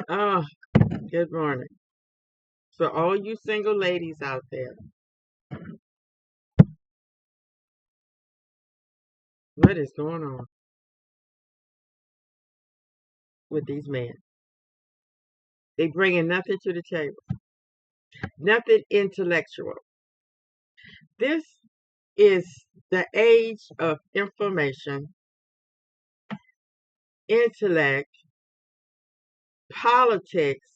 Oh, good morning. So, all you single ladies out there, what is going on with these men? They bringing nothing to the table, nothing intellectual. This is the age of information, intellect, politics,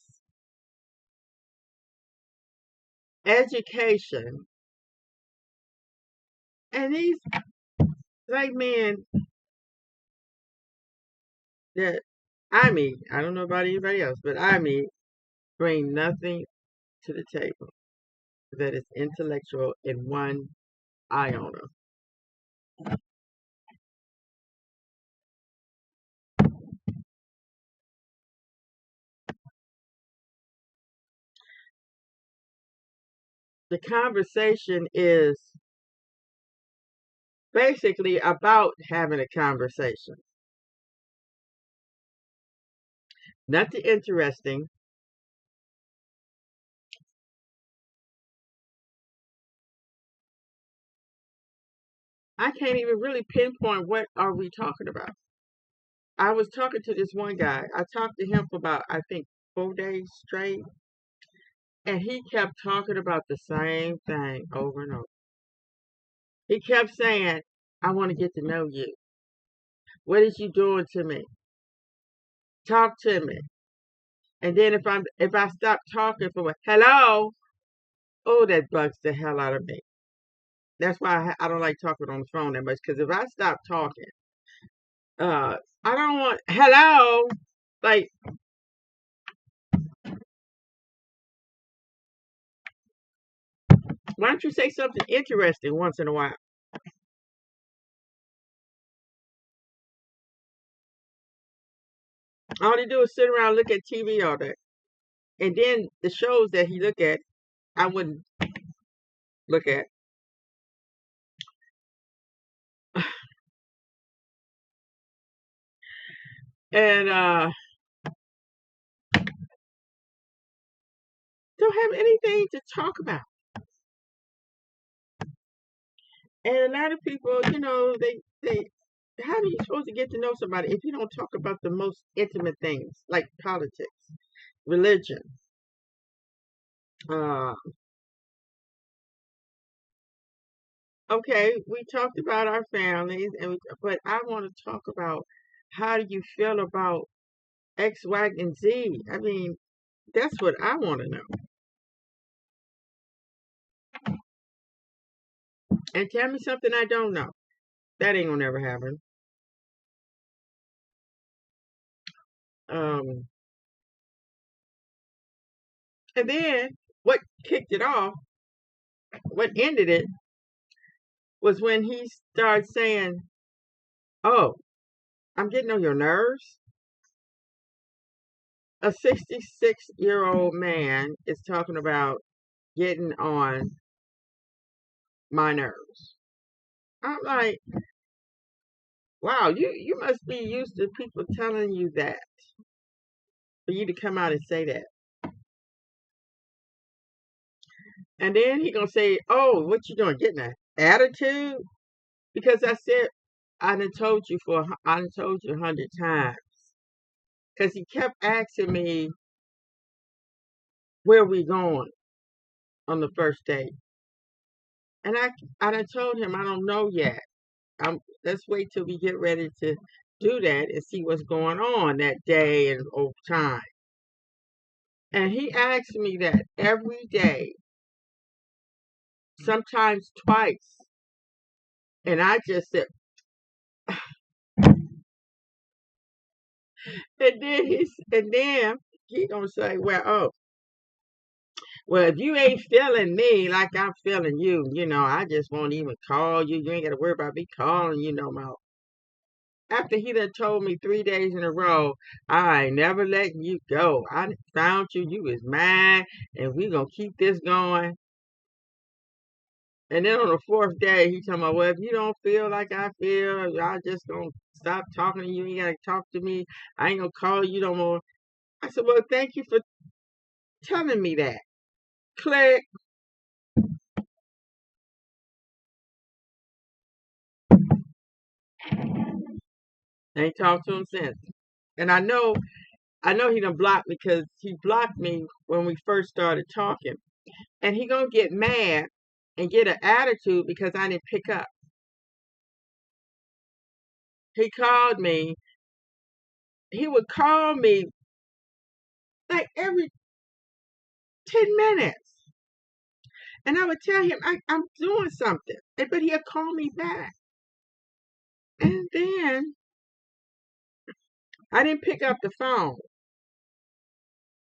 education, and these black men that I meet, I don't know about anybody else, but I meet, bring nothing to the table that is intellectual in one iota. The conversation is basically about having a conversation. Nothing interesting. I can't even really pinpoint what are we talking about. I was talking to this one guy. I talked to him for about I think 4 days straight, and he kept talking about the same thing over and over. He kept saying, "I want to get to know you. What is you doing to me? Talk to me." And then if I stop talking for hello, oh, that bugs the hell out of me. That's why I don't like talking on the phone that much. Because if I stop talking, I don't want hello. Like, why don't you say something interesting once in a while? All he do is sit around and look at TV all day, and then the shows that he look at, I wouldn't look at. And don't have anything to talk about. And a lot of people, they how are you supposed to get to know somebody if you don't talk about the most intimate things like politics, religion? Uh, okay, we talked about our families, but I want to talk about how do you feel about X, Y, and Z? I mean, that's what I want to know. And tell me something I don't know. That ain't gonna never happen. Um, and then what kicked it off, what ended it, was when he started saying, "Oh, I'm getting on your nerves." A 66-year-old man is talking about getting on my nerves. I'm like, wow, you must be used to people telling you that for you to come out and say that. And then he gonna say, "Oh, what you doing? Getting an attitude?" Because I said I done told you 100 times. Because he kept asking me where we going on the first date, and I done told him I don't know yet. Let's wait till we get ready to do that and see what's going on that day and over time. And he asks me that every day, sometimes twice. And I just said, and then he gonna say, well, if you ain't feeling me like I'm feeling you, I just won't even call you. You ain't gotta worry about me calling you no more. After he done told me 3 days in a row, I ain't never letting you go. I found you, you is mine, and we gonna keep this going. And then on the fourth day, he talking about, well, if you don't feel like I feel, I just gonna stop talking to you. You ain't gotta talk to me. I ain't gonna call you no more. I said, well, thank you for telling me that. Click. Ain't talked to him since. And I know he done blocked me because he blocked me when we first started talking. And he gonna get mad and get an attitude because I didn't pick up. He called me. He would call me like every 10 minutes. And I would tell him I'm doing something. But he'd call me back. And then I didn't pick up the phone.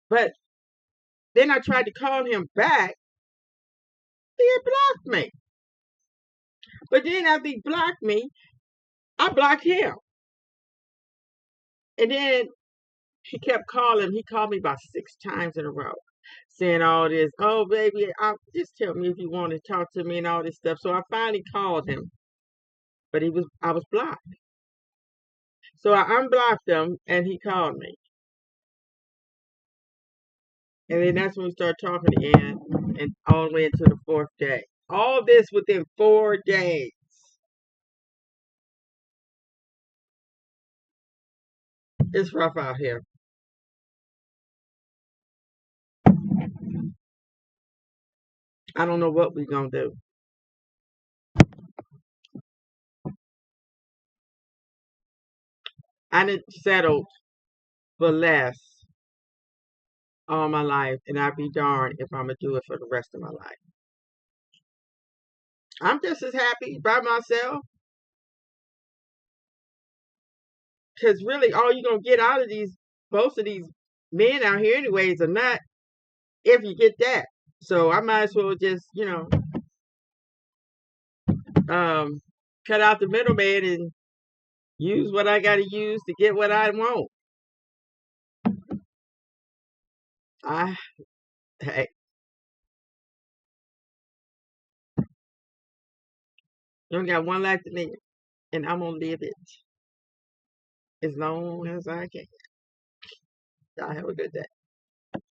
But then I tried to call him back. He had blocked me. But then after he blocked me, I blocked him. And then he kept calling. He called me about 6 times in a row, saying all this. Oh, baby, just tell me if you want to talk to me and all this stuff. So I finally called him, but I was blocked. So I unblocked him, and he called me. And then that's when we started talking again, and all the way into the fourth day. All this within 4 days. It's rough out here. I don't know what we're gonna do. I didn't settle for less all my life, and I'd be darned if I'm gonna do it for the rest of my life. I'm just as happy by myself because really, all you're gonna get out of most of these men out here, anyways, are not. If you get that, so I might as well just, um, cut out the middleman and use what I got to use to get what I want. I Hey, you only got one life to live, and I'm gonna live it as long as I can. Y'all have a good day.